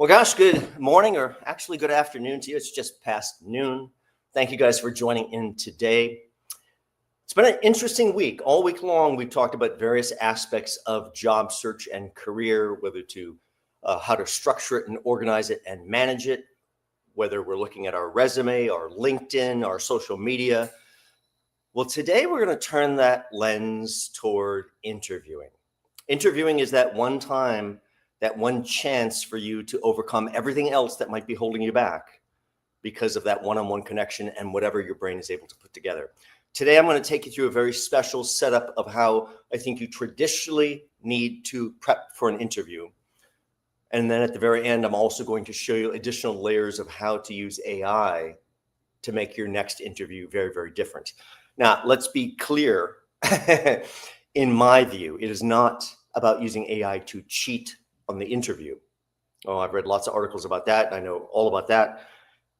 Well, gosh, good morning, or actually good afternoon to you. It's just past noon. Thank you guys for joining in today. It's been an interesting week. All week long, we've talked about various aspects of job search and career, whether to how to structure it and organize it and manage it, whether we're looking at our resume, our LinkedIn, our social media. Well, today we're going to turn that lens toward interviewing. Interviewing is that one time, that one chance for you to overcome everything else that might be holding you back because of that one-on-one connection and whatever your brain is able to put together. Today, I'm going to take you through a very special setup of how I think you traditionally need to prep for an interview. And then at the very end, I'm also going to show you additional layers of how to use AI to make your next interview very, very different. Now, let's be clear. In my view, it is not about using AI to cheat on the interview. Oh, I've read lots of articles about that. I know all about that.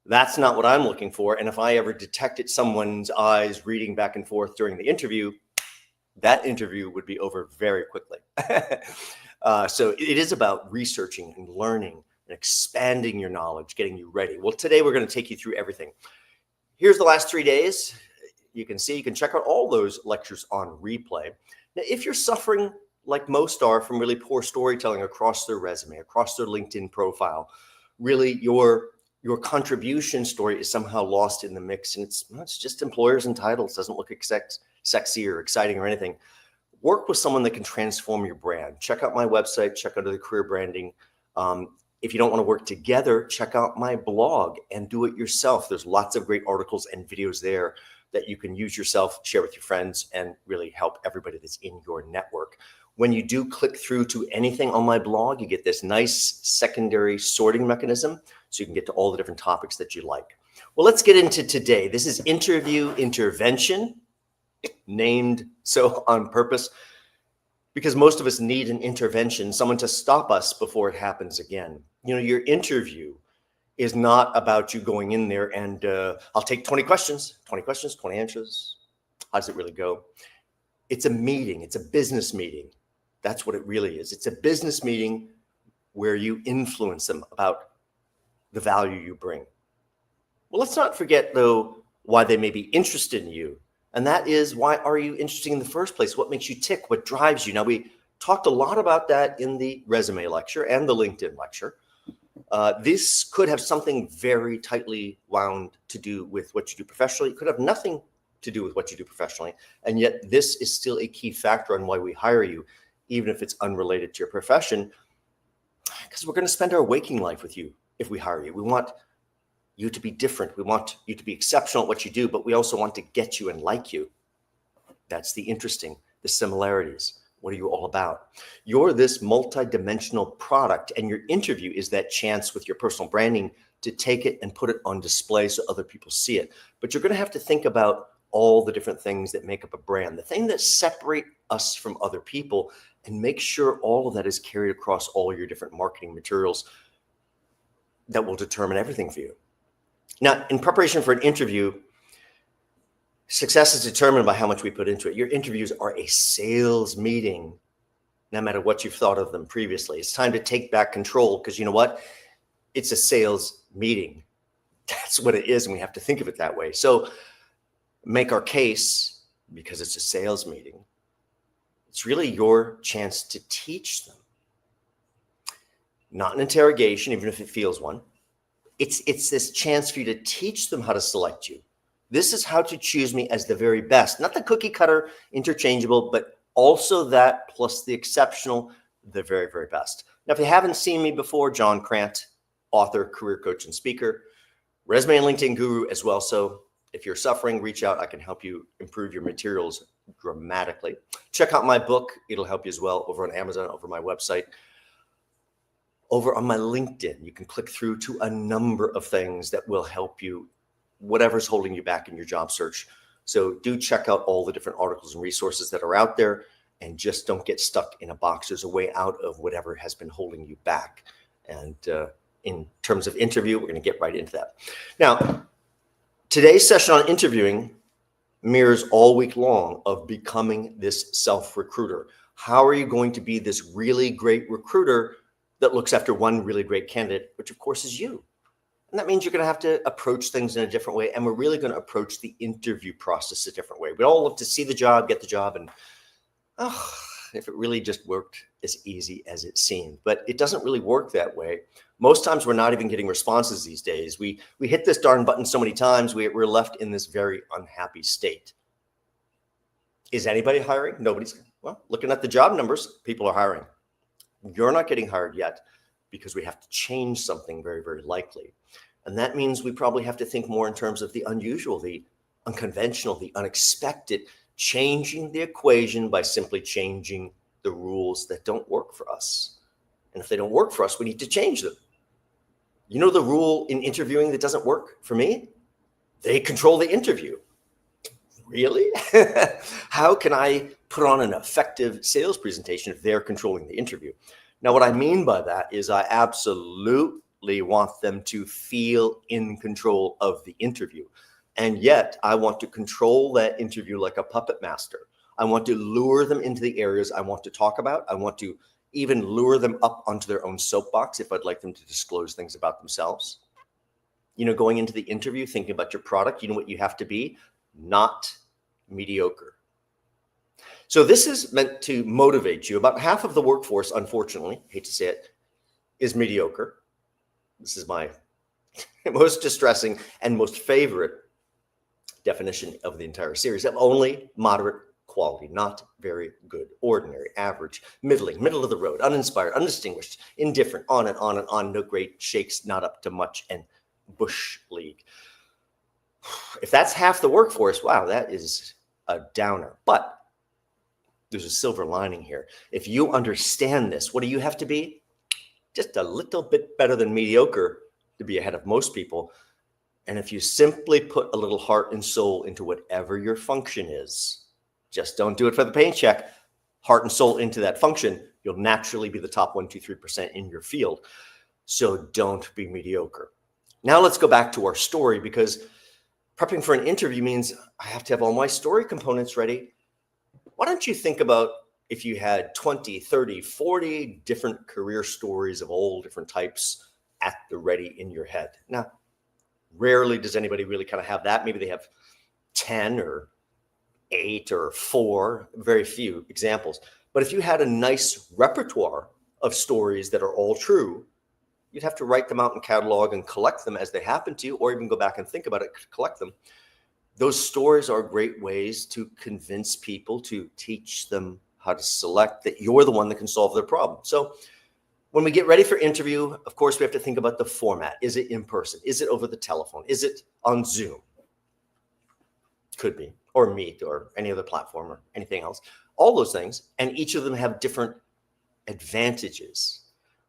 That's not what I'm looking for. And if I ever detected someone's eyes reading back and forth during the interview, that interview would be over very quickly. So it is about researching and learning and expanding your knowledge, getting you ready. Well, today we're going to take you through everything. Here's the last 3 days. You can check out all those lectures on replay. Now, if you're suffering like most are from really poor storytelling across their resume, across their LinkedIn profile, really your contribution story is somehow lost in the mix, and it's just employers and titles, doesn't look sexy or exciting or anything. Work with someone that can transform your brand. Check out my website, check out the career branding. If you don't want to work together, check out my blog and do it yourself. There's lots of great articles and videos there that you can use yourself, share with your friends, and really help everybody that's in your network. When you do click through to anything on my blog, you get this nice secondary sorting mechanism so you can get to all the different topics that you like. Well, let's get into today. This is interview intervention, named so on purpose, because most of us need an intervention, someone to stop us before it happens again. You know, your interview is not about you going in there and I'll take 20 questions, 20 answers. How does it really go? It's a meeting. It's a business meeting. That's what it really is. It's a business meeting where you influence them about the value you bring. Well, let's not forget, though, why they may be interested in you. And that is, why are you interested in the first place? What makes you tick? What drives you? Now, we talked a lot about that in the resume lecture and the LinkedIn lecture. This could have something very tightly wound to do with what you do professionally. It could have nothing to do with what you do professionally. And yet this is still a key factor on why we hire you, even if it's unrelated to your profession, because we're going to spend our waking life with you if we hire you. We want you to be different. We want you to be exceptional at what you do, but we also want to get you and like you. That's the similarities. What are you all about? You're this multidimensional product, and your interview is that chance with your personal branding to take it and put it on display so other people see it. But you're going to have to think about all the different things that make up a brand, the thing that separate us from other people, and make sure all of that is carried across all your different marketing materials that will determine everything for you. Now, in preparation for an interview, success is determined by how much we put into it. Your interviews are a sales meeting, no matter what you've thought of them previously. It's time to take back control, because you know what? It's a sales meeting. That's what it is, and we have to think of it that way. So make our case, because it's a sales meeting. It's really your chance to teach them. Not an interrogation, even if it feels one. It's this chance for you to teach them how to select you. This is how to choose me as the very best, not the cookie cutter, interchangeable, but also that plus the exceptional, the very, very best. Now, if you haven't seen me before, John Crant, author, career coach, and speaker, resume and LinkedIn guru as well. So if you're suffering, reach out. I can help you improve your materials dramatically. Check out my book. It'll help you as well over on Amazon, over my website. Over on my LinkedIn, you can click through to a number of things that will help you, whatever's holding you back in your job search. So do check out all the different articles and resources that are out there, and just don't get stuck in a box. There's a way out of whatever has been holding you back. And in terms of interview, we're going to get right into that. Now, today's session on interviewing mirrors all week long of becoming this self-recruiter. How are you going to be this really great recruiter that looks after one really great candidate, which of course is you. And that means you're going to have to approach things in a different way. And we're really going to approach the interview process a different way. We all love to see the job, get the job, and if it really just worked as easy as it seemed. But it doesn't really work that way. Most times we're not even getting responses these days. We hit this darn button so many times, we're left in this very unhappy state. Is anybody hiring? Nobody's. Well, looking at the job numbers, people are hiring. You're not getting hired yet because we have to change something very, very likely. And that means we probably have to think more in terms of the unusual, the unconventional, the unexpected, changing the equation by simply changing the rules that don't work for us. And if they don't work for us, we need to change them. You know the rule in interviewing that doesn't work for me? They control the interview. Really? How can I put on an effective sales presentation if they're controlling the interview? Now, what I mean by that is I absolutely want them to feel in control of the interview. And yet I want to control that interview like a puppet master. I want to lure them into the areas I want to talk about. I want to even lure them up onto their own soapbox if I'd like them to disclose things about themselves. You know, going into the interview, thinking about your product, you know what you have to be? Not mediocre. So this is meant to motivate you. About half of the workforce, unfortunately, hate to say it, is mediocre. This is my most distressing and most favorite definition of the entire series of only moderate quality, not very good, ordinary, average, middling, middle of the road, uninspired, undistinguished, indifferent, on and on and on, no great shakes, not up to much, and bush league. If that's half the workforce, wow, that is a downer. But there's a silver lining here. If you understand this, what do you have to be? Just a little bit better than mediocre to be ahead of most people. And if you simply put a little heart and soul into whatever your function is, just don't do it for the paycheck, heart and soul into that function, you'll naturally be the top 1, 2, 3% in your field. So don't be mediocre. Now let's go back to our story, because prepping for an interview means I have to have all my story components ready. Why don't you think about if you had 20, 30, 40 different career stories of all different types at the ready in your head? Now, rarely does anybody really kind of have that. Maybe they have 10 or 8 or 4, very few examples. But if you had a nice repertoire of stories that are all true, you'd have to write them out and catalog and collect them as they happen to you, or even go back and think about it, collect them. Those stories are great ways to convince people, to teach them how to select, that you're the one that can solve their problem. So when we get ready for interview, of course, we have to think about the format. Is it in person? Is it over the telephone? Is it on Zoom? Could be, or Meet, or any other platform, or anything else. All those things, and each of them have different advantages.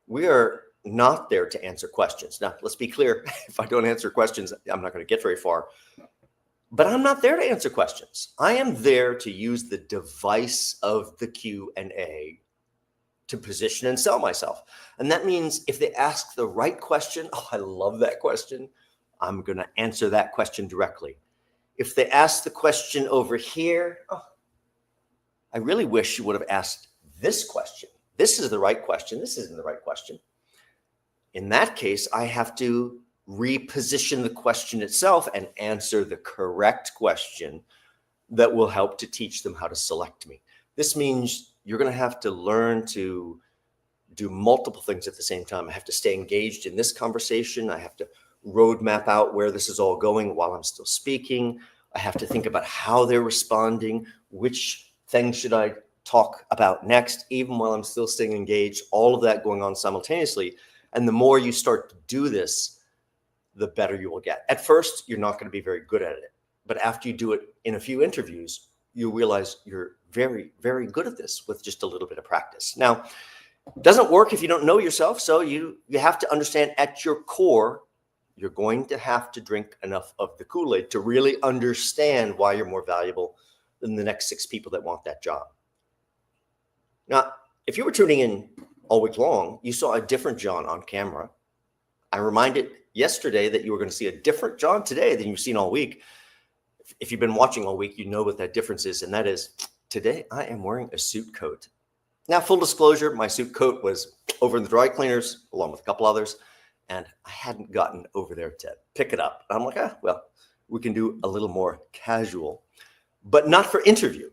We are not there to answer questions. Now, let's be clear. If I don't answer questions, I'm not going to get very far. But I'm not there to answer questions. I am there to use the device of the Q&A to position and sell myself. And that means if they ask the right question, oh, I love that question, I'm going to answer that question directly. If they ask the question over here, oh, I really wish you would have asked this question. This is the right question. This isn't the right question. In that case, I have to reposition the question itself and answer the correct question that will help to teach them how to select me. This means you're going to have to learn to do multiple things at the same time. I have to stay engaged in this conversation. I have to roadmap out where this is all going while I'm still speaking. I have to think about how they're responding, which things should I talk about next, even while I'm still staying engaged, all of that going on simultaneously. And the more you start to do this, the better you will get. At first, you're not going to be very good at it. But after you do it in a few interviews, you realize you're very, very good at this with just a little bit of practice. Now, it doesn't work if you don't know yourself. So you have to understand at your core, you're going to have to drink enough of the Kool-Aid to really understand why you're more valuable than the next 6 people that want that job. Now, if you were tuning in all week long, you saw a different John on camera. I reminded yesterday that you were going to see a different John today than you've seen all week. If you've been watching all week, you know what that difference is. And that is, today I am wearing a suit coat. Now, full disclosure, my suit coat was over in the dry cleaners along with a couple others, and I hadn't gotten over there to pick it up. I'm like, well, we can do a little more casual, but not for interview.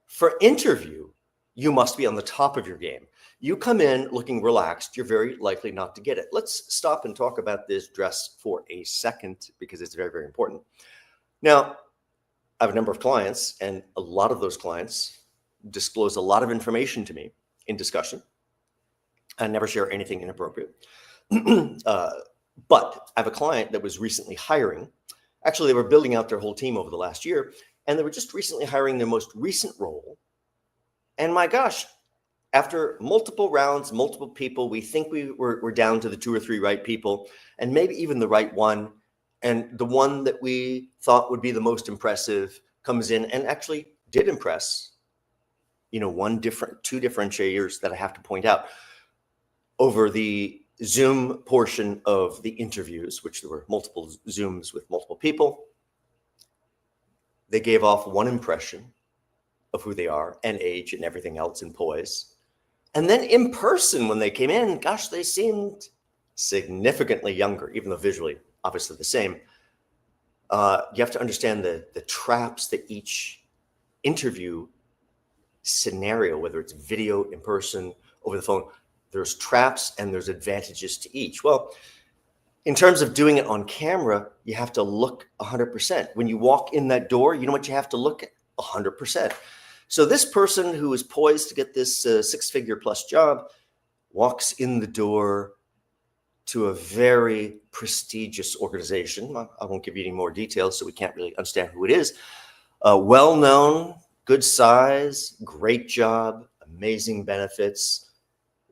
For interview, you must be on the top of your game. You come in looking relaxed, you're very likely not to get it. Let's stop and talk about this dress for a second because it's very, very important. Now, I have a number of clients, and a lot of those clients disclose a lot of information to me in discussion. I never share anything inappropriate. But I have a client that was recently hiring. Actually, they were building out their whole team over the last year, and they were just recently hiring their most recent role. And my gosh, after multiple rounds, multiple people, we think we're down to the 2 or 3 right people, and maybe even the right one. And the one that we thought would be the most impressive comes in and actually did impress. Two differentiators that I have to point out. Over the Zoom portion of the interviews, which there were multiple Zooms with multiple people, they gave off one impression of who they are and age and everything else and poise. And then in person, when they came in, gosh, they seemed significantly younger, even though visually, obviously the same. You have to understand the traps that each interview scenario, whether it's video, in person, over the phone, there's traps and there's advantages to each. Well, in terms of doing it on camera, you have to look 100%. When you walk in that door, you know what you have to look at? 100%. So this person who is poised to get this 6-figure plus job walks in the door to a very prestigious organization. I won't give you any more details, so we can't really understand who it is. Well-known, good size, great job, amazing benefits,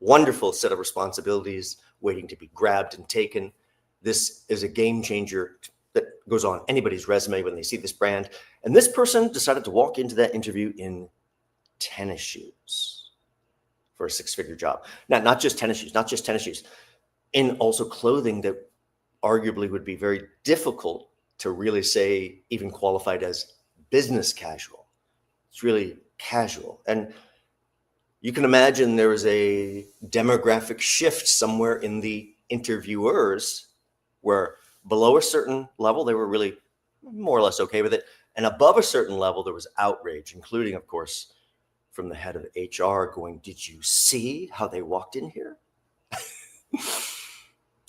wonderful set of responsibilities waiting to be grabbed and taken. This is a game changer that goes on anybody's resume when they see this brand. And this person decided to walk into that interview in tennis shoes for a 6-figure job. Now, not just tennis shoes, in also clothing that arguably would be very difficult to really say even qualified as business casual. It's really casual. And you can imagine there was a demographic shift somewhere in the interviewers where below a certain level, they were really more or less okay with it. And above a certain level, there was outrage, including, of course, from the head of HR going, "Did you see how they walked in here?"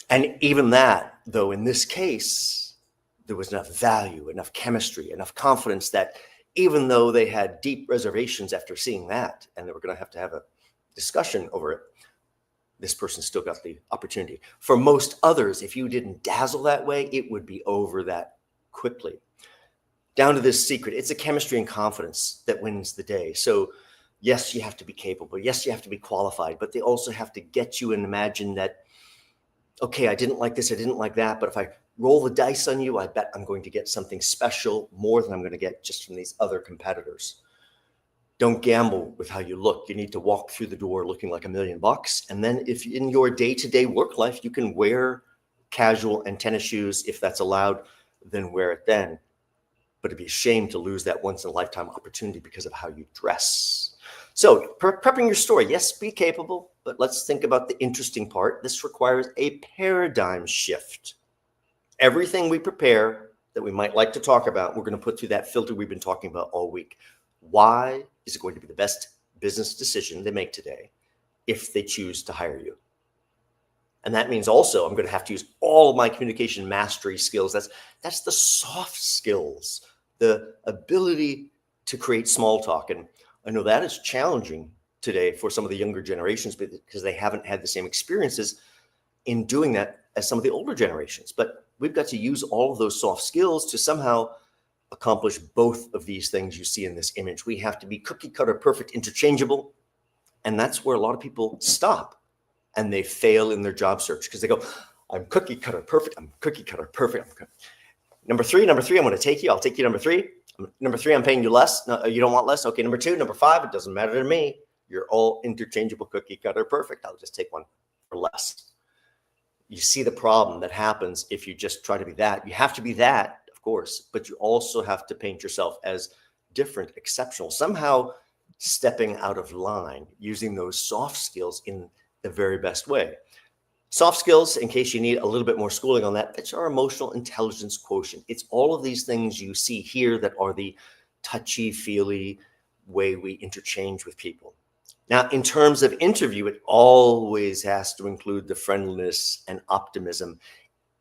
And even that, though, in this case, there was enough value, enough chemistry, enough confidence that even though they had deep reservations after seeing that, and they were going to have a discussion over it, this person still got the opportunity. For most others, if you didn't dazzle that way, it would be over that quickly. Down to this secret, it's a chemistry and confidence that wins the day. So yes, you have to be capable. Yes, you have to be qualified, but they also have to get you and imagine that, okay, I didn't like this, I didn't like that, but if I roll the dice on you, I bet I'm going to get something special, more than I'm going to get just from these other competitors. Don't gamble with how you look. You need to walk through the door looking like $1 million. And then if in your day-to-day work life, you can wear casual and tennis shoes, if that's allowed, then wear it then. But it'd be a shame to lose that once in a lifetime opportunity because of how you dress. So prepping your story, yes, be capable, but let's think about the interesting part. This requires a paradigm shift. Everything we prepare that we might like to talk about, we're going to put through that filter we've been talking about all week. Why is it going to be the best business decision they make today if they choose to hire you? And that means also I'm going to have to use all of my communication mastery skills. That's the soft skills, the ability to create small talk. And I know that is challenging today for some of the younger generations because they haven't had the same experiences in doing that as some of the older generations. But we've got to use all of those soft skills to somehow accomplish both of these things you see in this image. We have to be cookie cutter, perfect, interchangeable. And that's where a lot of people stop and they fail in their job search because they go, I'm cookie cutter perfect. I'm cookie cutter perfect. Number three, I'm going to take you. I'll take you number 3. Number 3, I'm paying you less. No, you don't want less. Okay, number 2, number 5, it doesn't matter to me. You're all interchangeable, cookie cutter perfect. I'll just take one for less. You see the problem that happens if you just try to be that. You have to be that, of course, but you also have to paint yourself as different, exceptional. Somehow stepping out of line, using those soft skills in the very best way. Soft skills, in case you need a little bit more schooling on that, it's our emotional intelligence quotient. It's all of these things you see here that are the touchy-feely way we interchange with people. Now, in terms of interview, it always has to include the friendliness and optimism,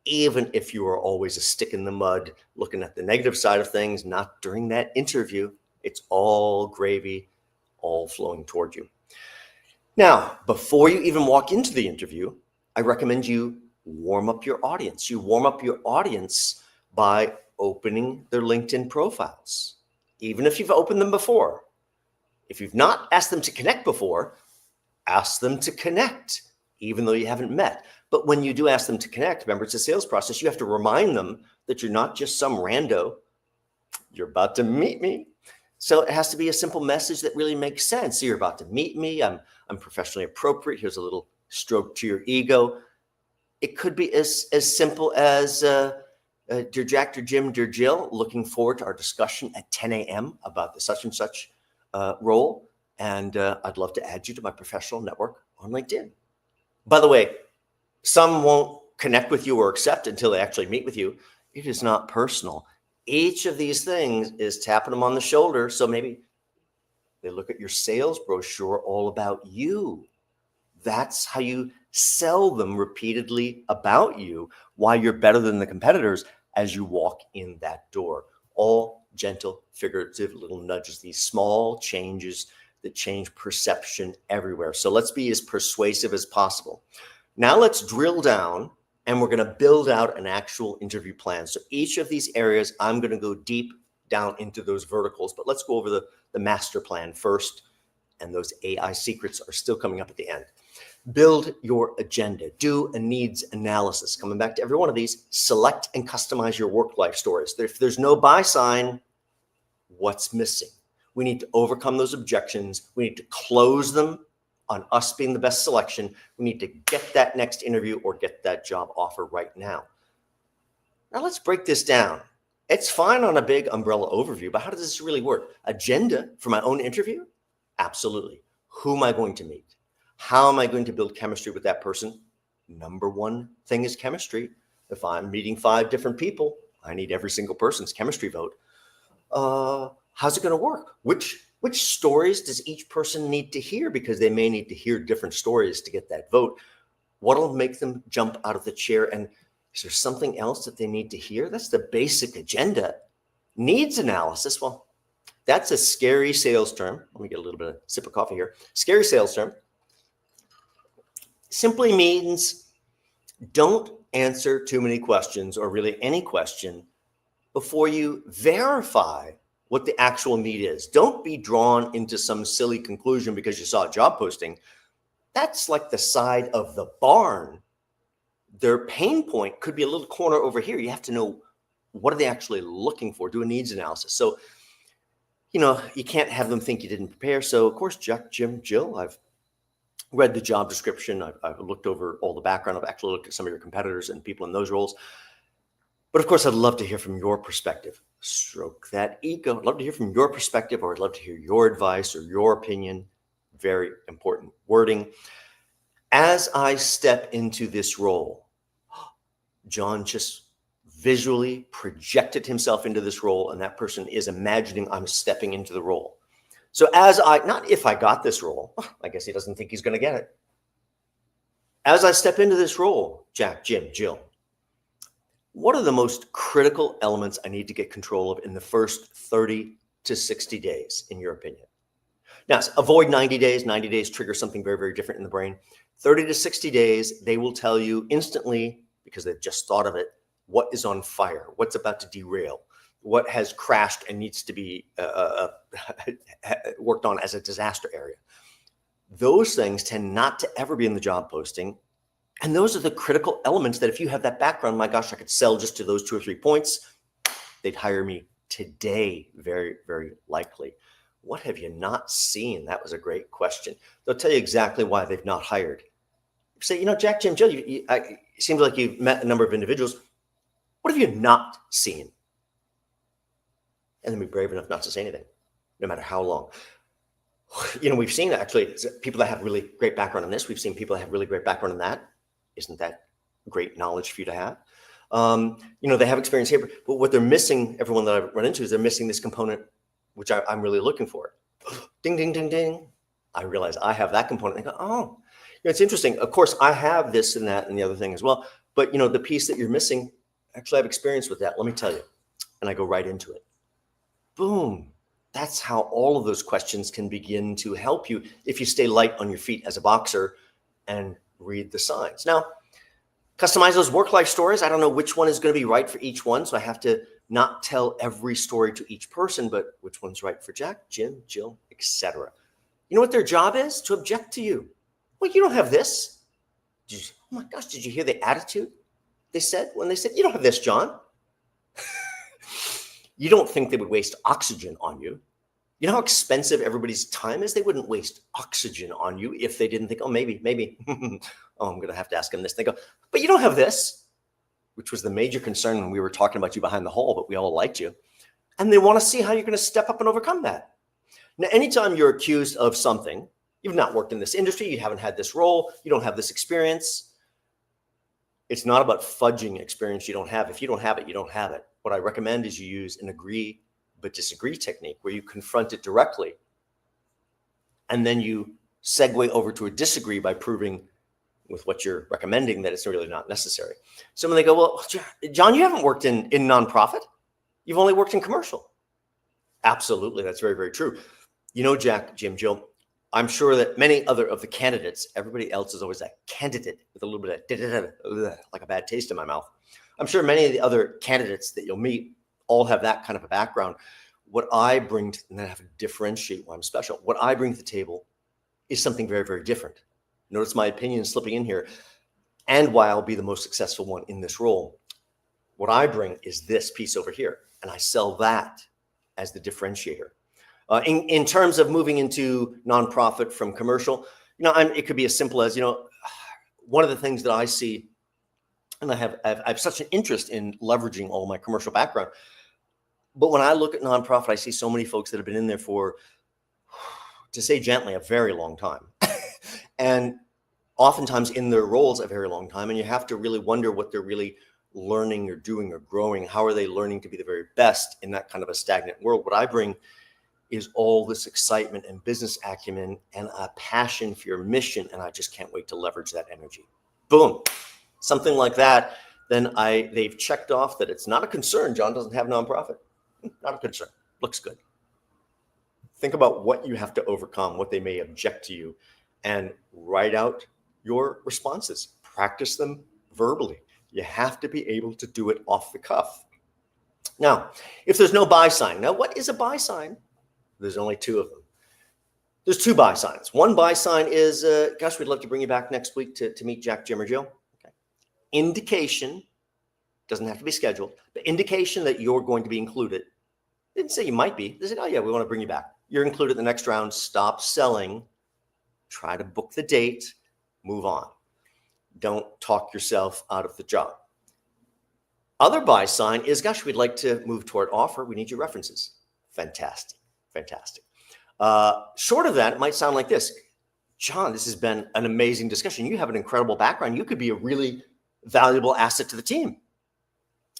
even if you are always a stick in the mud, looking at the negative side of things, not during that interview. It's all gravy, all flowing toward you. Now, before you even walk into the interview, I recommend you warm up your audience. You warm up your audience by opening their LinkedIn profiles, even if you've opened them before. If you've not asked them to connect before, ask them to connect, even though you haven't met. But when you do ask them to connect, remember, it's a sales process. You have to remind them that you're not just some rando. You're about to meet me. So it has to be a simple message that really makes sense. So you're about to meet me. I'm professionally appropriate. Here's a little stroke to your ego. It could be as simple as, dear Jack, dear Jim, dear Jill, looking forward to our discussion at 10 a.m. about the such and such role. And I'd love to add you to my professional network on LinkedIn. By the way, some won't connect with you or accept until they actually meet with you. It is not personal. Each of these things is tapping them on the shoulder. So maybe they look at your sales brochure all about you. That's how you sell them repeatedly about you, why you're better than the competitors as you walk in that door. All gentle, figurative little nudges, these small changes that change perception everywhere. So let's be as persuasive as possible. Now let's drill down and we're going to build out an actual interview plan. So each of these areas, I'm going to go deep down into those verticals, but let's go over the master plan first. And those AI secrets are still coming up at the end. Build your agenda. Do a needs analysis. Coming back to every one of these, select and customize your work life stories. If there's no buy sign, what's missing? We need to overcome those objections. We need to close them on us being the best selection. We need to get that next interview or get that job offer right now. Now let's break this down. It's fine on a big umbrella overview, but how does this really work? Agenda for my own interview? Absolutely. Who am I going to meet? How am I going to build chemistry with that person? Number one thing is chemistry. If I'm meeting 5 different people, I need every single person's chemistry vote. How's it going to work? Which stories does each person need to hear? Because they may need to hear different stories to get that vote. What'll make them jump out of the chair? And is there something else that they need to hear? That's the basic agenda. Needs analysis. Well, that's a scary sales term. Let me get a little bit of sip of coffee here. Scary sales term. Simply means don't answer too many questions or really any question before you verify what the actual need is. Don't be drawn into some silly conclusion because you saw a job posting. That's like the side of the barn. Their pain point could be a little corner over here. You have to know, what are they actually looking for? Do a needs analysis. So, you can't have them think you didn't prepare. So, of course, Jack, Jim, Jill, I've read the job description. I've looked over all the background. I've actually looked at some of your competitors and people in those roles. But of course, I'd love to hear from your perspective. Stroke that ego. I'd love to hear from your perspective, or I'd love to hear your advice or your opinion. Very important wording. As I step into this role, John just visually projected himself into this role, and that person is imagining I'm stepping into the role. So not if I got this role, I guess he doesn't think he's going to get it. As I step into this role, Jack, Jim, Jill, what are the most critical elements I need to get control of in the first 30 to 60 days, in your opinion? Now, avoid 90 days. 90 days triggers something very, very different in the brain. 30 to 60 days, they will tell you instantly, because they've just thought of it, what is on fire, what's about to derail, what has crashed and needs to be worked on as a disaster area. Those things tend not to ever be in the job posting. And those are the critical elements that if you have that background, my gosh, I could sell just to those 2 or 3 points. They'd hire me today, very, very likely. What have you not seen? That was a great question. They'll tell you exactly why they've not hired. Say, Jack, Jim, Jill, it seems like you've met a number of individuals. What have you not seen? And then be brave enough not to say anything, no matter how long. We've seen actually people that have really great background in this. We've seen people that have really great background in that. Isn't that great knowledge for you to have? They have experience here, but what they're missing, everyone that I've run into, is they're missing this component, which I'm really looking for. Ding, ding, ding, ding. I realize I have that component. I go, oh, it's interesting. Of course, I have this and that and the other thing as well. But, the piece that you're missing, actually, I have experience with that. Let me tell you. And I go right into it. Boom. That's how all of those questions can begin to help you if you stay light on your feet as a boxer and read the signs. Now, customize those work-life stories. I don't know which one is going to be right for each one. So I have to not tell every story to each person, but which one's right for Jack, Jim, Jill, etc. You know what their job is? To object to you. Well, you don't have this. Oh my gosh, did you hear the attitude they said when they said, you don't have this, John? You don't think they would waste oxygen on you. You know how expensive everybody's time is? They wouldn't waste oxygen on you if they didn't think, oh, maybe. Oh, I'm going to have to ask them this. They go, but you don't have this, which was the major concern when we were talking about you behind the hall, but we all liked you. And they want to see how you're going to step up and overcome that. Now, anytime you're accused of something, you've not worked in this industry, you haven't had this role, you don't have this experience. It's not about fudging experience you don't have. If you don't have it, you don't have it. What I recommend is you use an agree but disagree technique where you confront it directly. And then you segue over to a disagree by proving with what you're recommending that it's really not necessary. So when they go, well, John, you haven't worked in nonprofit. You've only worked in commercial. Absolutely. That's very, very true. Jack, Jim, Jill, I'm sure that many other of the candidates, everybody else is always a candidate with a little bit of like a bad taste in my mouth. I'm sure many of the other candidates that you'll meet all have that kind of a background. What I bring to, and I have to differentiate why I'm special. What I bring to the table is something very, very different. Notice my opinion slipping in here and why I'll be the most successful one in this role. What I bring is this piece over here, and I sell that as the differentiator. In terms of moving into nonprofit from commercial, it could be as simple as, one of the things that I see, and I have such an interest in leveraging all my commercial background. But when I look at nonprofit, I see so many folks that have been in there for, to say gently, a very long time. And oftentimes in their roles a very long time. And you have to really wonder what they're really learning or doing or growing. How are they learning to be the very best in that kind of a stagnant world? What I bring is all this excitement and business acumen and a passion for your mission. And I just can't wait to leverage that energy. Boom. Something like that. Then they've checked off that it's not a concern. John doesn't have nonprofit. Not a concern. Looks good. Think about what you have to overcome, what they may object to you, and write out your responses. Practice them verbally. You have to be able to do it off the cuff. Now, if there's no buy sign, now what is a buy sign? There's only two of them. There's two buy signs. One buy sign is, gosh, we'd love to bring you back next week to meet Jack, Jim, or Jill. Okay. Indication, doesn't have to be scheduled, but indication that you're going to be included. They didn't say you might be. They said, oh yeah, we want to bring you back. You're included in the next round. Stop selling. Try to book the date. Move on. Don't talk yourself out of the job. Other buy sign is, gosh, we'd like to move toward offer. We need your references. Fantastic. Fantastic. Short of that, it might sound like this. John, this has been an amazing discussion. You have an incredible background. You could be a really valuable asset to the team.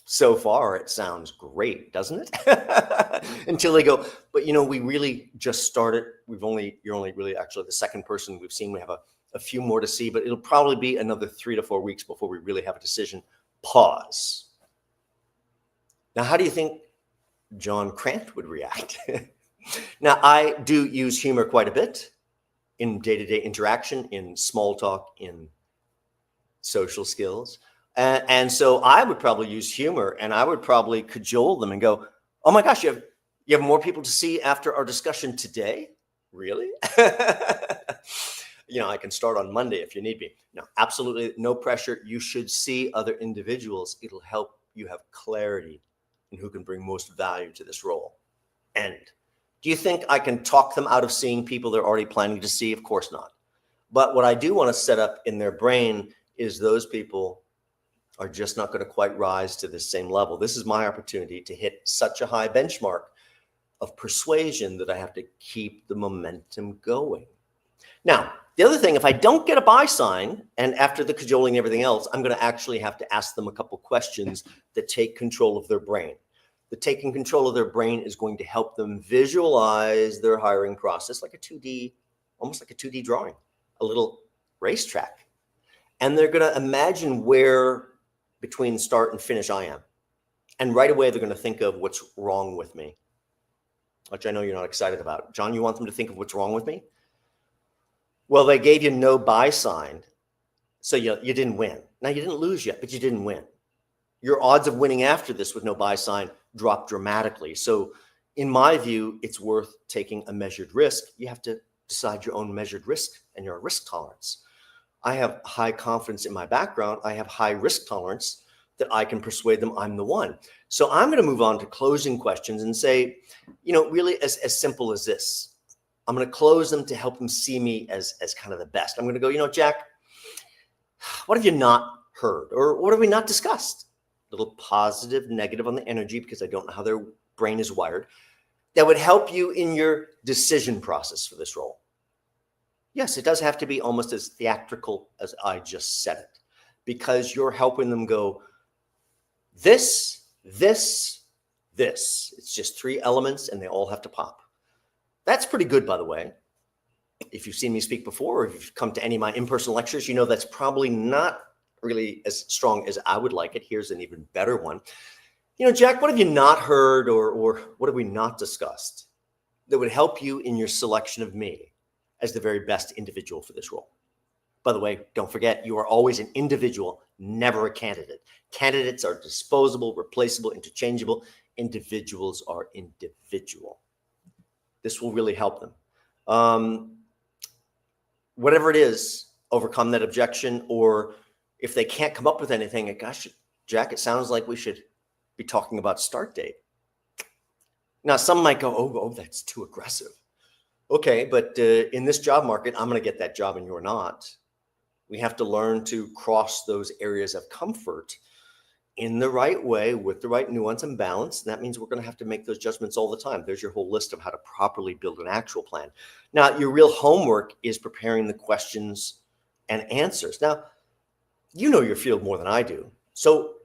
So far, it sounds great, doesn't it? Until they go, but we really just started. You're only really actually the second person we've seen. We have a few more to see, but it'll probably be another 3 to 4 weeks before we really have a decision. Pause. Now, how do you think John Crant would react? Now, I do use humor quite a bit in day-to-day interaction, in small talk, in social skills. And so I would probably use humor, and I would probably cajole them and go, oh my gosh, you have more people to see after our discussion today? Really? I can start on Monday if you need me. No, absolutely no pressure. You should see other individuals. It'll help you have clarity in who can bring most value to this role. And do you think I can talk them out of seeing people they're already planning to see? Of course not. But what I do want to set up in their brain is those people are just not going to quite rise to the same level. This is my opportunity to hit such a high benchmark of persuasion that I have to keep the momentum going. Now, the other thing, if I don't get a buy sign, and after the cajoling and everything else, I'm going to actually have to ask them a couple questions that take control of their brain. The taking control of their brain is going to help them visualize their hiring process like a 2D, almost like a 2D drawing, a little racetrack. And they're going to imagine where between start and finish I am. And right away, they're going to think of what's wrong with me, which I know you're not excited about. John, you want them to think of what's wrong with me? Well, they gave you no buy sign, so you didn't win. Now, you didn't lose yet, but you didn't win. Your odds of winning after this with no buy sign drop dramatically. So in my view, it's worth taking a measured risk. You have to decide your own measured risk and your risk tolerance. I have high confidence in my background. I have high risk tolerance that I can persuade them I'm the one. So I'm going to move on to closing questions and say, really as simple as this. I'm going to close them to help them see me as kind of the best. I'm going to go, Jack, what have you not heard? Or what have we not discussed? A little positive, negative on the energy, because I don't know how their brain is wired. That would help you in your decision process for this role. Yes, it does have to be almost as theatrical as I just said it, because you're helping them go, this. It's just 3 elements and they all have to pop. That's pretty good, by the way. If you've seen me speak before, or if you've come to any of my in-person lectures, that's probably not really as strong as I would like it. Here's an even better one. Jack, what have you not heard or what have we not discussed that would help you in your selection of me as the very best individual for this role? By the way, don't forget, you are always an individual, never a candidate. Candidates are disposable, replaceable, interchangeable. Individuals are individual. This will really help them. Whatever it is, overcome that objection, or if they can't come up with anything, gosh, Jack, it sounds like we should be talking about start date. Now, some might go, oh, that's too aggressive. Okay, but in this job market, I'm going to get that job and you're not. We have to learn to cross those areas of comfort in the right way with the right nuance and balance. And that means we're going to have to make those judgments all the time. There's your whole list of how to properly build an actual plan. Now, your real homework is preparing the questions and answers. Now, you know your field more than I do. So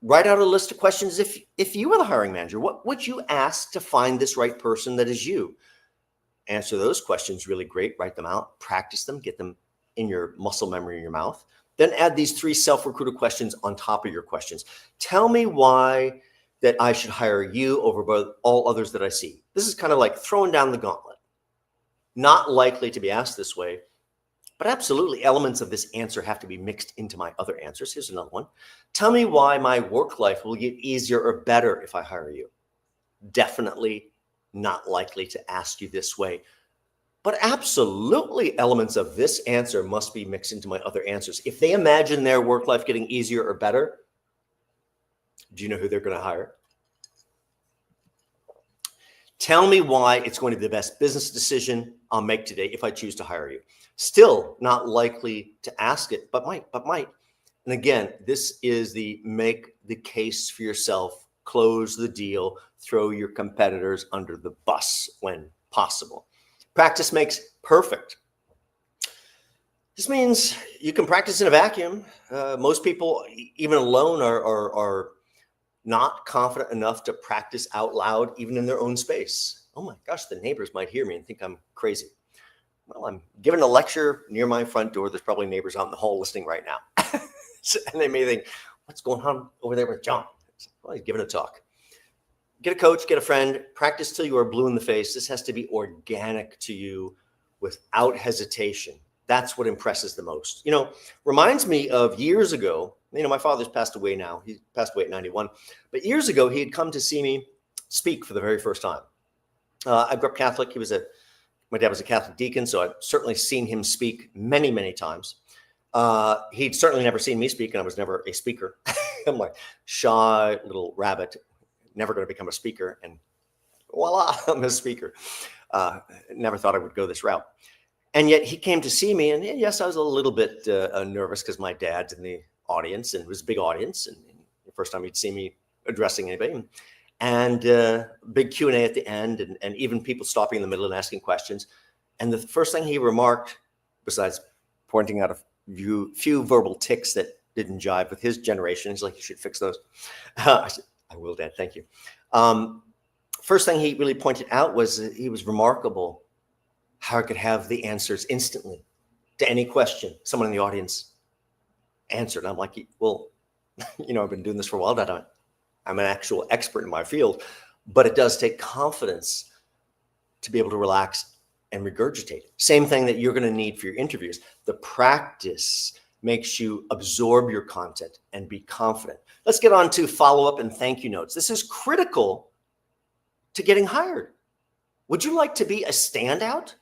write out a list of questions. If you were the hiring manager, what would you ask to find this right person that is you? Answer those questions really great. Write them out, practice them, get them in your muscle memory in your mouth. Then add these 3 self-recruited questions on top of your questions. Tell me why that I should hire you over all others that I see. This is kind of like throwing down the gauntlet. Not likely to be asked this way, but absolutely elements of this answer have to be mixed into my other answers. Here's another one. Tell me why my work life will get easier or better if I hire you. Definitely not likely to ask you this way. But absolutely elements of this answer must be mixed into my other answers. If they imagine their work life getting easier or better, do you know who they're going to hire? Tell me why it's going to be the best business decision I'll make today if I choose to hire you. Still not likely to ask it, but might. And again, this is the make the case for yourself, close the deal, throw your competitors under the bus when possible. Practice makes perfect. This means you can practice in a vacuum. Most people, even alone, are not confident enough to practice out loud, even in their own space. Oh my gosh, the neighbors might hear me and think I'm crazy. Well, I'm giving a lecture near my front door. There's probably neighbors out in the hall listening right now. And they may think, what's going on over there with John? Well, he's giving a talk. Get a coach, get a friend, practice till you are blue in the face. This has to be organic to you without hesitation. That's what impresses the most. Reminds me of years ago. My father's passed away now. He passed away at 91. But years ago, he had come to see me speak for the very first time. I grew up Catholic. My dad was a Catholic deacon, so I've certainly seen him speak many, many times. He'd certainly never seen me speak, and I was never a speaker. I'm like shy little rabbit, never going to become a speaker, and voila, I'm a speaker. Never thought I would go this route. And yet he came to see me, and yes, I was a little bit nervous because my dad's in the audience, and it was a big audience, and the first time he'd see me addressing anybody. and big Q&A at the end, and even people stopping in the middle and asking questions. And the first thing he remarked, besides pointing out a few verbal tics that didn't jive with his generation, he's like, you should fix those. I said, I will, Dad, thank you. First thing he really pointed out was that he was remarkable how I could have the answers instantly to any question someone in the audience answered. I'm like, well, I've been doing this for a while, Dad. I'm an actual expert in my field, but it does take confidence to be able to relax and regurgitate. Same thing that you're going to need for your interviews. The practice makes you absorb your content and be confident. Let's get on to follow-up and thank you notes. This is critical to getting hired. Would you like to be a standout?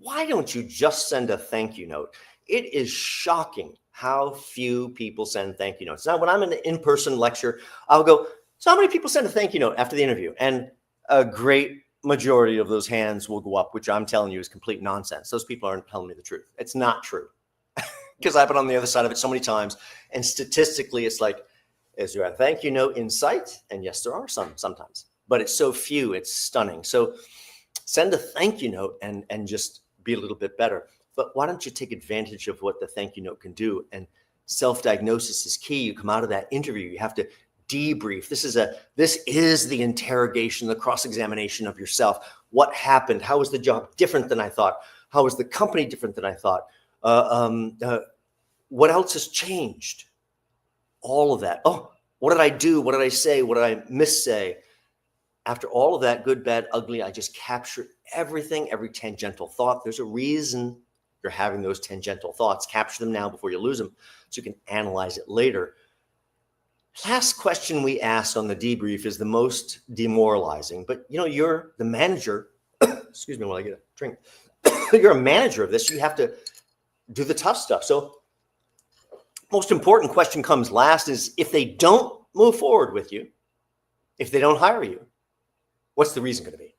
Why don't you just send a thank you note? It is shocking how few people send thank you notes. Now, when I'm in an in-person lecture, I'll go, so how many people send a thank you note after the interview? And a great majority of those hands will go up, which I'm telling you is complete nonsense. Those people aren't telling me the truth. It's not true. Because I've been on the other side of it so many times. And statistically, it's like, is there a thank you note in sight? And yes, there are some sometimes. But it's so few, it's stunning. So send a thank you note and just be a little bit better. But why don't you take advantage of what the thank you note can do? And self-diagnosis is key. You come out of that interview, you have to debrief. This is the interrogation, the cross-examination of yourself. What happened? How was the job different than I thought? How was the company different than I thought? What else has changed? All of that. Oh, what did I do? What did I say? What did I missay? After all of that, good, bad, ugly, I just capture everything, every tangential thought. There's a reason you're having those tangential thoughts. Capture them now before you lose them so you can analyze it later. Last question we asked on the debrief is the most demoralizing, but you're the manager. Excuse me while I get a drink. You're a manager of this. You have to do the tough stuff. So most important question comes last is if they don't move forward with you, if they don't hire you, what's the reason going to be?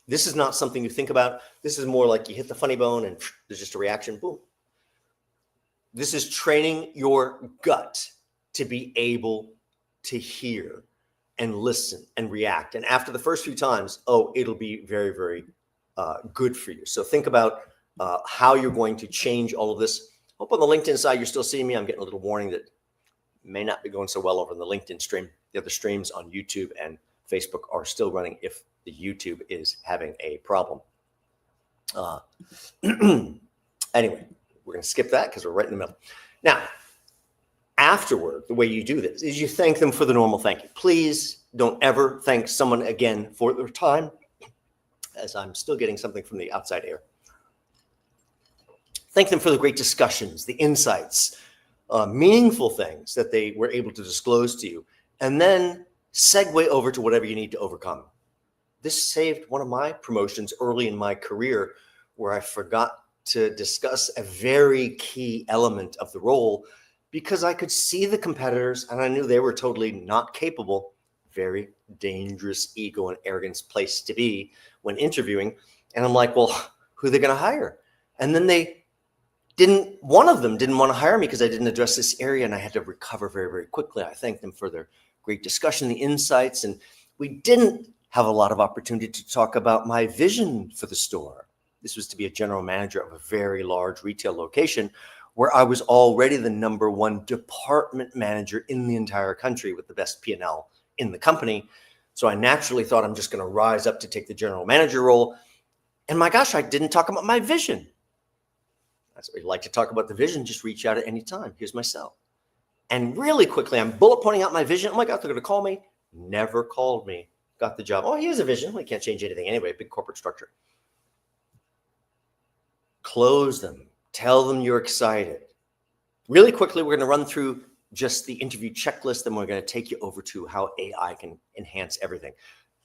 This is not something you think about. This is more like you hit the funny bone and there's just a reaction, boom. This is training your gut to be able to hear and listen and react. And after the first few times, it'll be very, very good for you. So think about how you're going to change all of this. Hope on the LinkedIn side, you're still seeing me. I'm getting a little warning that may not be going so well over in the LinkedIn stream. The other streams on YouTube and Facebook are still running if the YouTube is having a problem. Anyway, we're going to skip that because we're right in the middle. Now, afterward, the way you do this is you thank them for the normal thank you. Please don't ever thank someone again for their time, as I'm still getting something from the outside air. Thank them for the great discussions, the insights, meaningful things that they were able to disclose to you, and then segue over to whatever you need to overcome. This saved one of my promotions early in my career where I forgot to discuss a very key element of the role because I could see the competitors and I knew they were totally not capable. Very dangerous ego and arrogance place to be when interviewing. And I'm like, well, who are they going to hire? And then one of them didn't want to hire me because I didn't address this area and I had to recover very, very quickly. I thanked them for their great discussion, the insights, and we didn't have a lot of opportunity to talk about my vision for the store. This was to be a general manager of a very large retail location where I was already the #1 department manager in the entire country with the best P&L in the company. So I naturally thought I'm just going to rise up to take the general manager role. And my gosh, I didn't talk about my vision. That's what you'd like to talk about the vision. Just reach out at any time. Here's my cell. And really quickly, I'm bullet pointing out my vision. Oh my God, they're going to call me. Never called me. Got the job. Oh, he has a vision. We can't change anything anyway. Big corporate structure. Close them. Tell them you're excited. Really quickly, we're going to run through just the interview checklist. Then we're going to take you over to how AI can enhance everything.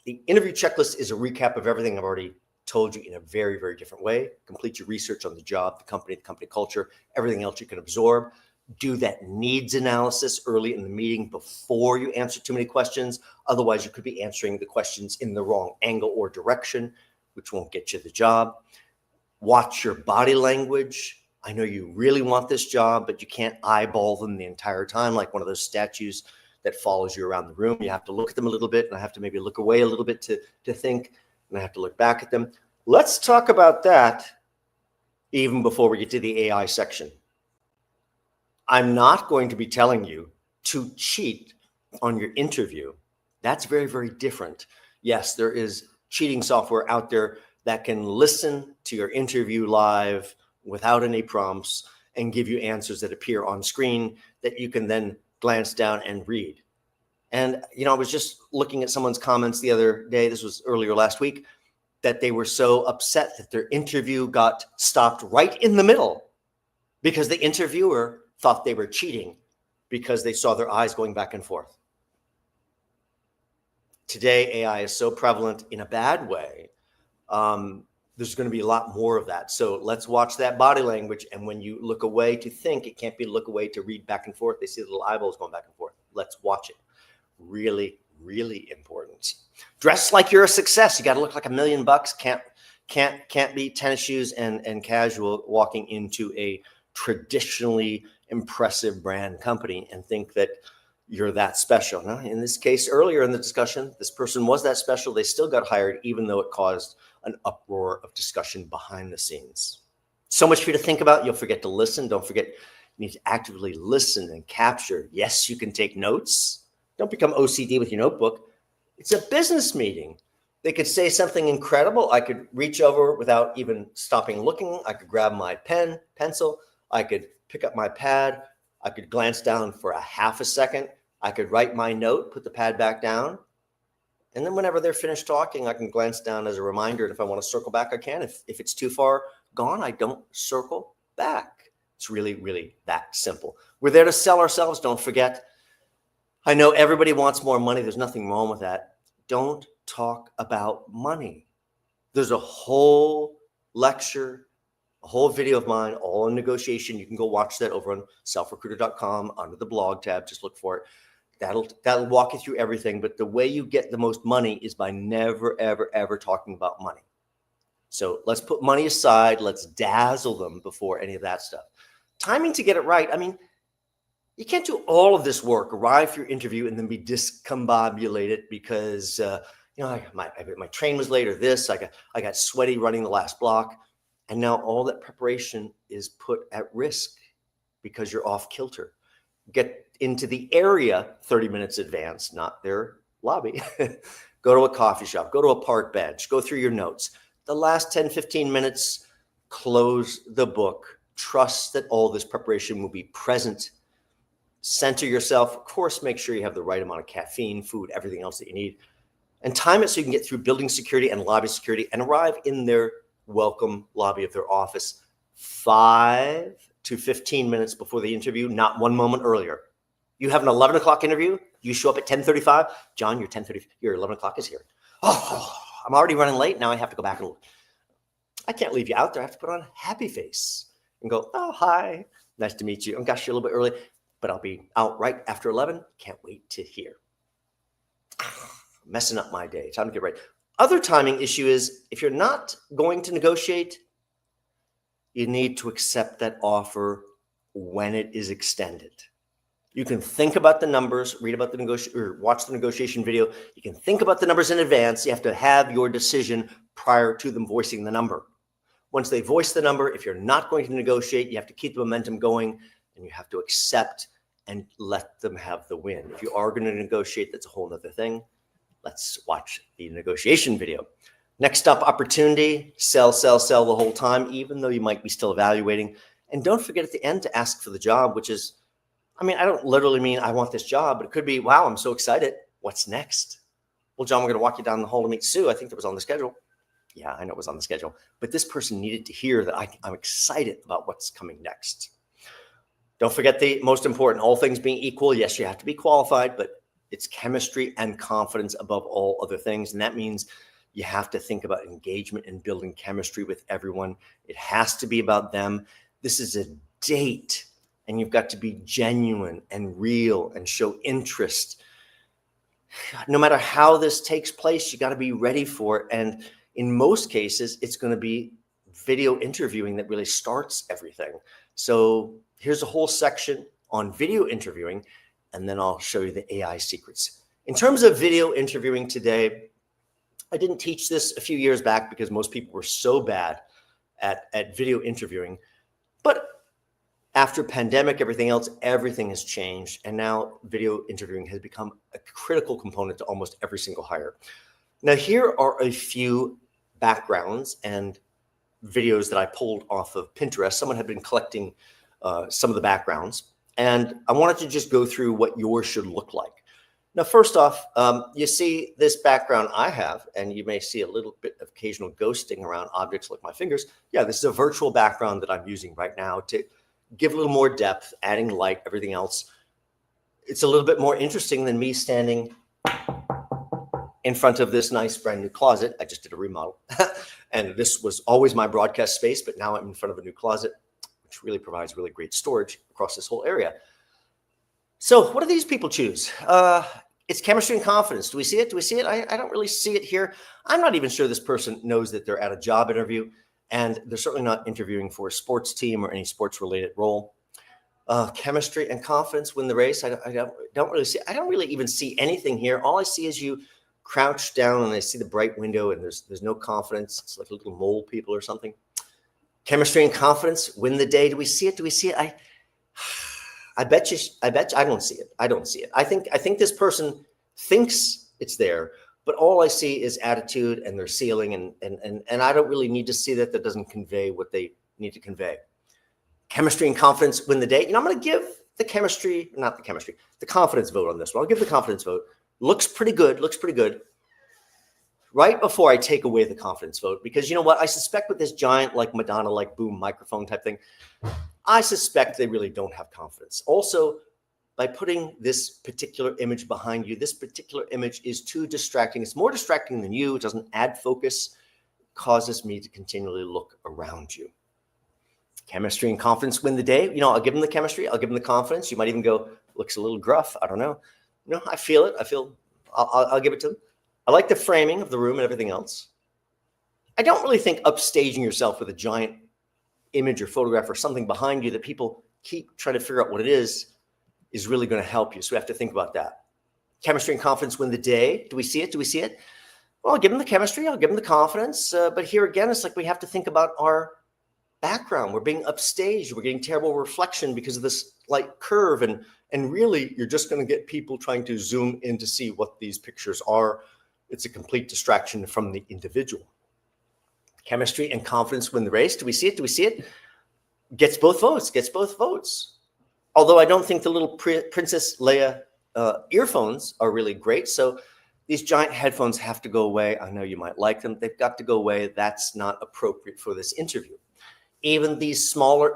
The interview checklist is a recap of everything I've already told you in a very, very different way. Complete your research on the job, the company culture, everything else you can absorb. Do that needs analysis early in the meeting before you answer too many questions. Otherwise, you could be answering the questions in the wrong angle or direction, which won't get you the job. Watch your body language. I know you really want this job, but you can't eyeball them the entire time like one of those statues that follows you around the room. You have to look at them a little bit, and I have to maybe look away a little bit to think, and I have to look back at them. Let's talk about that even before we get to the AI section. I'm not going to be telling you to cheat on your interview. That's very, very different. Yes, there is cheating software out there that can listen to your interview live without any prompts and give you answers that appear on screen that you can then glance down and read. And, I was just looking at someone's comments the other day, this was earlier last week, that they were so upset that their interview got stopped right in the middle because the interviewer thought they were cheating because they saw their eyes going back and forth. Today, AI is so prevalent in a bad way. There's going to be a lot more of that. So let's watch that body language. And when you look away to think, it can't be look away to read back and forth. They see the little eyeballs going back and forth. Let's watch it. Really, really important. Dress like you're a success. You got to look like $1 million. Can't be tennis shoes and casual walking into a traditionally impressive brand company and think that you're that special. Now, in this case, earlier in the discussion, this person was that special. They still got hired, even though it caused an uproar of discussion behind the scenes. So much for you to think about. You'll forget to listen. Don't forget, you need to actively listen and capture. Yes, you can take notes. Don't become OCD with your notebook. It's a business meeting. They could say something incredible. I could reach over without even stopping looking. I could grab my pen, pencil. I could pick up my pad. I could glance down for a half a second. I could write my note, put the pad back down. And then whenever they're finished talking, I can glance down as a reminder. And if I want to circle back, I can. If it's too far gone, I don't circle back. It's really, really that simple. We're there to sell ourselves. Don't forget. I know everybody wants more money. There's nothing wrong with that. Don't talk about money. There's a whole lecture, a whole video of mine, all in negotiation. You can go watch that over on selfrecruiter.com under the blog tab. Just look for it. That'll walk you through everything. But the way you get the most money is by never, ever, ever talking about money. So let's put money aside. Let's dazzle them before any of that stuff. Timing to get it right. I mean, you can't do all of this work, arrive for your interview, and then be discombobulated because my train was late or this. I got sweaty running the last block, and now all that preparation is put at risk because you're off kilter. Get into the area 30 minutes advance, not their lobby. Go to a coffee shop, go to a park bench, go through your notes. The last 10, 15 minutes, close the book. Trust that all this preparation will be present. Center yourself. Of course, make sure you have the right amount of caffeine, food, everything else that you need. And time it so you can get through building security and lobby security and arrive in their welcome lobby of their office 5 to 15 minutes before the interview, not 1 moment earlier. You have an 11 o'clock interview. You show up at 10:35. John, your 11 o'clock is here. Oh, I'm already running late. Now I have to go back and look. I can't leave you out there. I have to put on a happy face and go, oh, hi. Nice to meet you. Oh, gosh, you're a little bit early, but I'll be out right after 11. Can't wait to hear. Messing up my day. Time to get right. Other timing issue is if you're not going to negotiate, you need to accept that offer when it is extended. You can think about the numbers, read about the negotiation, or watch the negotiation video. You can think about the numbers in advance. You have to have your decision prior to them voicing the number. Once they voice the number, if you're not going to negotiate, you have to keep the momentum going and you have to accept and let them have the win. If you are going to negotiate, that's a whole other thing. Let's watch the negotiation video. Next up, opportunity, sell the whole time, even though you might be still evaluating. And don't forget at the end to ask for the job, which is, I don't literally mean I want this job, but it could be, wow, I'm so excited. What's next? Well, John, we're going to walk you down the hall to meet Sue. I think that was on the schedule. Yeah, I know it was on the schedule. But this person needed to hear that I'm excited about what's coming next. Don't forget the most important, all things being equal. Yes, you have to be qualified, but it's chemistry and confidence above all other things. And that means you have to think about engagement and building chemistry with everyone. It has to be about them. This is a date, and you've got to be genuine and real and show interest. No matter how this takes place, you got to be ready for it. And in most cases, it's going to be video interviewing that really starts everything. So here's a whole section on video interviewing. and then I'll show you the AI secrets. In terms of video interviewing today, I didn't teach this a few years back because most people were so bad at video interviewing. But after pandemic, everything has changed. And now video interviewing has become a critical component to almost every single hire. Now, here are a few backgrounds and videos that I pulled off of Pinterest. Someone had been collecting some of the backgrounds, and I wanted to just go through what yours should look like. Now, first off, you see this background I have, and you may see a little bit of occasional ghosting around objects like my fingers. Yeah, this is a virtual background that I'm using right now to give a little more depth, adding light, everything else. It's a little bit more interesting than me standing in front of this nice brand new closet. I just did a remodel. And this was always my broadcast space, but now I'm in front of a new closet, which really provides really great storage across this whole area. So what do these people choose? It's chemistry and confidence. Do we see it? Do we see it? I don't really see it here. I'm not even sure this person knows that they're at a job interview, and they're certainly not interviewing for a sports team or any sports related role. Chemistry and confidence win the race. I don't really see. I don't really even see anything here. All I see is you crouch down and I see the bright window, and there's no confidence. It's like little mole people or something. Chemistry and confidence win the day. Do we see it? Do we see it? I bet you I don't see it. I don't see it. I think this person thinks it's there, but all I see is attitude and their ceiling, and I don't really need to see that. That doesn't convey what they need to convey. Chemistry and confidence win the day. I'm going to give the confidence vote on this one. I'll give the confidence vote. Looks pretty good. Looks pretty good. Right before I take away the confidence vote, because you know what? I suspect with this giant, like Madonna, like boom microphone type thing, I suspect they really don't have confidence. Also, by putting this particular image behind you, this particular image is too distracting. It's more distracting than you. It doesn't add focus, causes me to continually look around you. Chemistry and confidence win the day. I'll give them the chemistry. I'll give them the confidence. You might even go, looks a little gruff. I don't know. I feel it. I'll give it to them. I like the framing of the room and everything else. I don't really think upstaging yourself with a giant image or photograph or something behind you that people keep trying to figure out what it is really going to help you. So we have to think about that. Chemistry and confidence win the day. Do we see it? Do we see it? Well, I'll give them the chemistry. I'll give them the confidence. But here again, it's like we have to think about our background. We're being upstaged. We're getting terrible reflection because of this light curve. And really, you're just going to get people trying to zoom in to see what these pictures are. It's a complete distraction from the individual. Chemistry and confidence win the race. Do we see it? Do we see it? Gets both votes. Gets both votes. Although I don't think the little Princess Leia earphones are really great. So these giant headphones have to go away. I know you might like them. They've got to go away. That's not appropriate for this interview. Even these smaller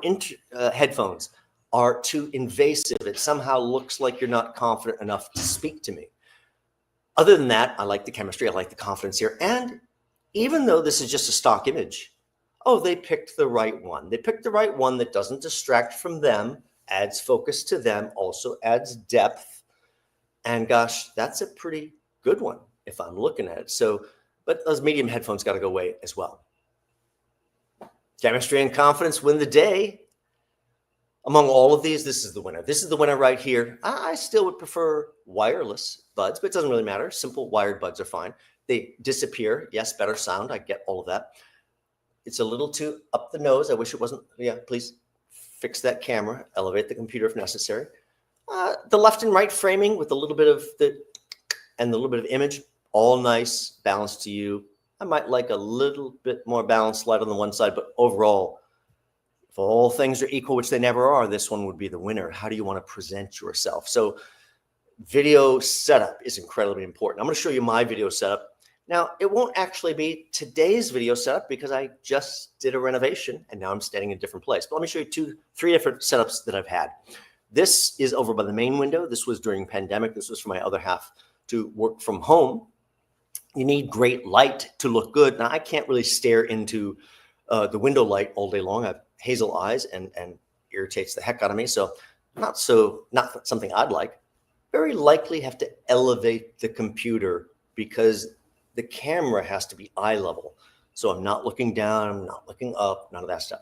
headphones are too invasive. It somehow looks like you're not confident enough to speak to me. Other than that, I like the chemistry. I like the confidence here. And even though this is just a stock image, they picked the right one. They picked the right one that doesn't distract from them, adds focus to them, also adds depth. And gosh, that's a pretty good one if I'm looking at it. So, but those medium headphones got to go away as well. Chemistry and confidence win the day. Among all of these, this is the winner. This is the winner right here. I still would prefer wireless buds, but it doesn't really matter. Simple wired buds are fine. They disappear. Yes, better sound. I get all of that. It's a little too up the nose. I wish it wasn't. Yeah, please fix that camera. Elevate the computer if necessary. The left and right framing with a little bit of a little bit of image. All nice, balanced to you. I might like a little bit more balanced light on the one side, but overall, if all things are equal, which they never are, this one would be the winner. How do you want to present yourself? So video setup is incredibly important. I'm going to show you my video setup. Now, it won't actually be today's video setup because I just did a renovation and now I'm standing in a different place. But let me show you three different setups that I've had. This is over by the main window. This was during pandemic. This was for my other half to work from home. You need great light to look good. Now, I can't really stare into the window light all day long. I have hazel eyes and irritates the heck out of me. So not something I'd like. Very likely have to elevate the computer because the camera has to be eye level. So I'm not looking down, I'm not looking up, none of that stuff.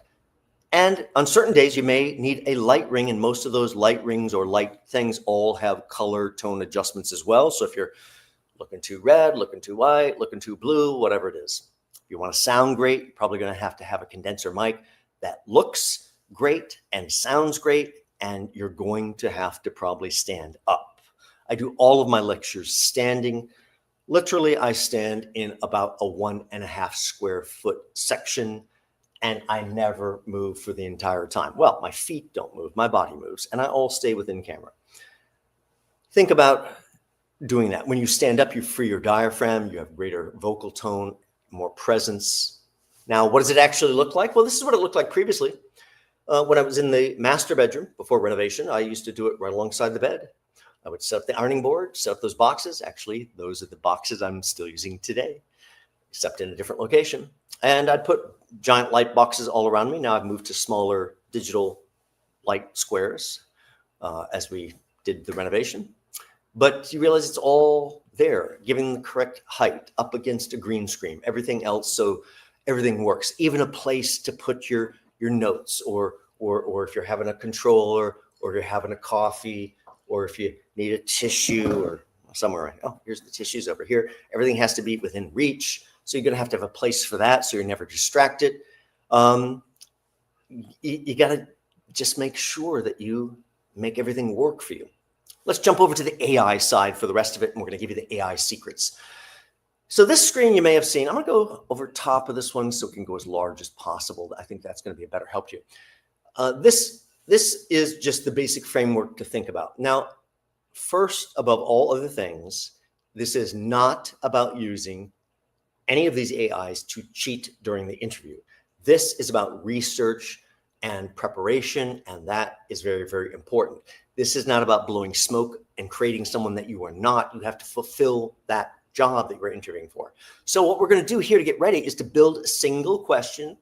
And on certain days, you may need a light ring, and most of those light rings or light things all have color tone adjustments as well. So if you're looking too red, looking too white, looking too blue, whatever it is. If you want to sound great, you're probably going to have a condenser mic that looks great and sounds great, and you're going to have to probably stand up. I do all of my lectures standing. Literally, I stand in about a 1.5 square foot section, and I never move for the entire time. Well, my feet don't move, my body moves, and I all stay within camera. Think about doing that. When you stand up, you free your diaphragm, you have greater vocal tone, more presence. Now, what does it actually look like? Well, this is what it looked like previously. When I was in the master bedroom before renovation, I used to do it right alongside the bed. I would set up the ironing board, set up those boxes. Actually, those are the boxes I'm still using today, except in a different location. And I'd put giant light boxes all around me. Now I've moved to smaller digital light squares as we did the renovation. But you realize it's all there, giving the correct height up against a green screen, everything else. So everything works, even a place to put your notes, or if you're having a controller, or you're having a coffee, or if you need a tissue or somewhere. Oh, here's the tissues over here. Everything has to be within reach. So you're going to have a place for that, so you're never distracted. You got to just make sure that you make everything work for you. Let's jump over to the AI side for the rest of it, and we're going to give you the AI secrets. So this screen you may have seen. I'm going to go over top of this one so it can go as large as possible. I think that's going to be a better help to you. This is just the basic framework to think about. Now, first, above all other things, this is not about using any of these AIs to cheat during the interview. This is about research and preparation, and that is very, very important. This is not about blowing smoke and creating someone that you are not. You have to fulfill that job that you're interviewing for. So what we're going to do here to get ready is to build a single question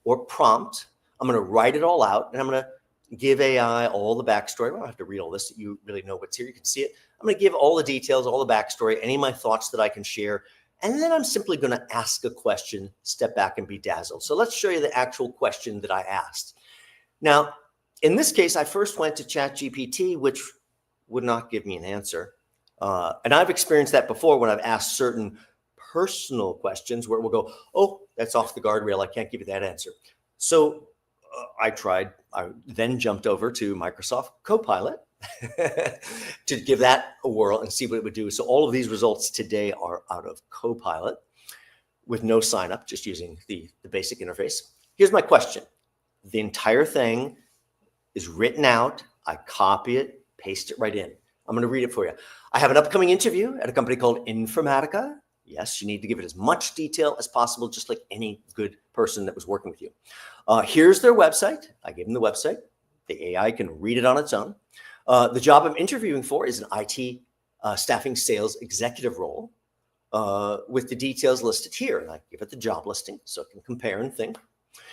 or prompt. I'm going to write it all out, and I'm going to give AI all the backstory. I don't have to read all this. You really know what's here. You can see it. I'm going to give all the details, all the backstory, any of my thoughts that I can share. And then I'm simply going to ask a question, step back, and be dazzled. So let's show you the actual question that I asked. Now, in this case, I first went to ChatGPT, which would not give me an answer. And I've experienced that before when I've asked certain personal questions where it will go, oh, that's off the guardrail. I can't give you that answer. So I then jumped over to Microsoft Copilot to give that a whirl and see what it would do. So all of these results today are out of Copilot with no sign up, just using the basic interface. Here's my question. The entire thing is written out. I copy it, paste it right in. I'm going to read it for you. I have an upcoming interview at a company called Informatica. Yes, you need to give it as much detail as possible, just like any good person that was working with you. Here's their website. I gave them the website. The AI can read it on its own. The job I'm interviewing for is an IT staffing sales executive role with the details listed here. And I give it the job listing so it can compare and think.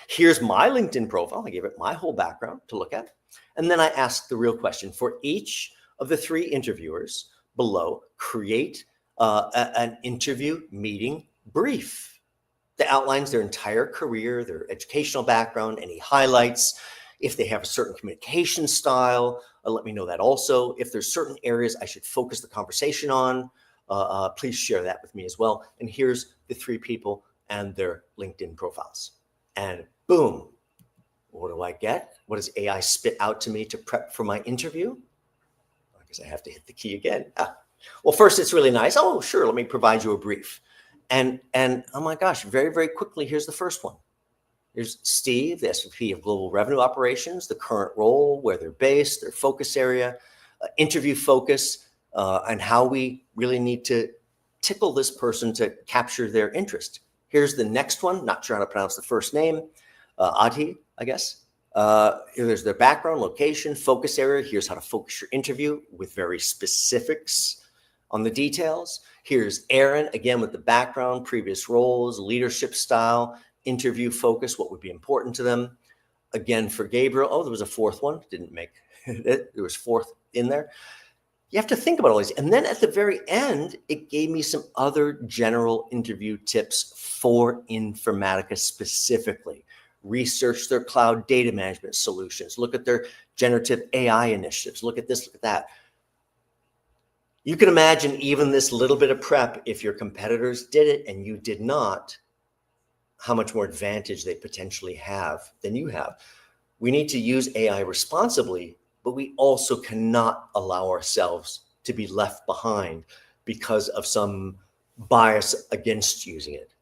Here's my LinkedIn profile. I gave it my whole background to look at. And then I asked the real question. For each of the 3 interviewers below, create an interview meeting brief that outlines their entire career, their educational background, any highlights. If they have a certain communication style, let me know that also. If there's certain areas I should focus the conversation on, please share that with me as well. And here's the 3 people and their LinkedIn profiles. And boom, what do I get? What does AI spit out to me to prep for my interview? I guess I have to hit the key again. Well, first, it's really nice. Oh, sure, let me provide you a brief. And oh my gosh, very, very quickly, here's the first one. Here's Steve, the SVP of Global Revenue Operations, the current role, where they're based, their focus area, interview focus, and how we really need to tickle this person to capture their interest. Here's the next one. Not sure how to pronounce the first name. Ati, I guess. There's their background, location, focus area. Here's how to focus your interview with very specifics on the details. Here's Aaron, again, with the background, previous roles, leadership style, interview focus, what would be important to them. Again, for Gabriel, oh, there was a 4th one. Didn't make it. There was 4th in there. You have to think about all these. And then at the very end, it gave me some other general interview tips for Informatica specifically. research their cloud data management solutions, look at their generative AI initiatives, look at this, look at that. You can imagine even this little bit of prep, if your competitors did it and you did not, how much more advantage they potentially have than you have. We need to use AI responsibly, but we also cannot allow ourselves to be left behind because of some bias against using it.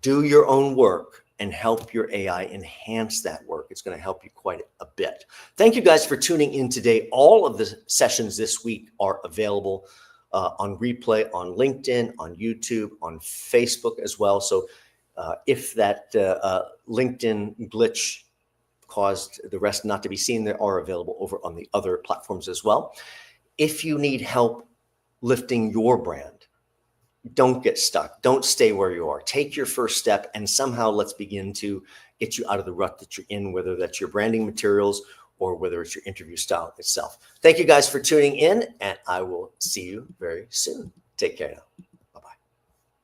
Do your own work and help your AI enhance that work. It's going to help you quite a bit. Thank you guys for tuning in today. All of the sessions this week are available on replay on LinkedIn, on YouTube, on Facebook as well. So if that LinkedIn glitch caused the rest not to be seen, they are available over on the other platforms as well. If you need help lifting your brand, don't get stuck. Don't stay where you are. Take your first step and somehow let's begin to get you out of the rut that you're in, whether that's your branding materials or whether it's your interview style itself. Thank you guys for tuning in, and I will see you very soon. Take care now.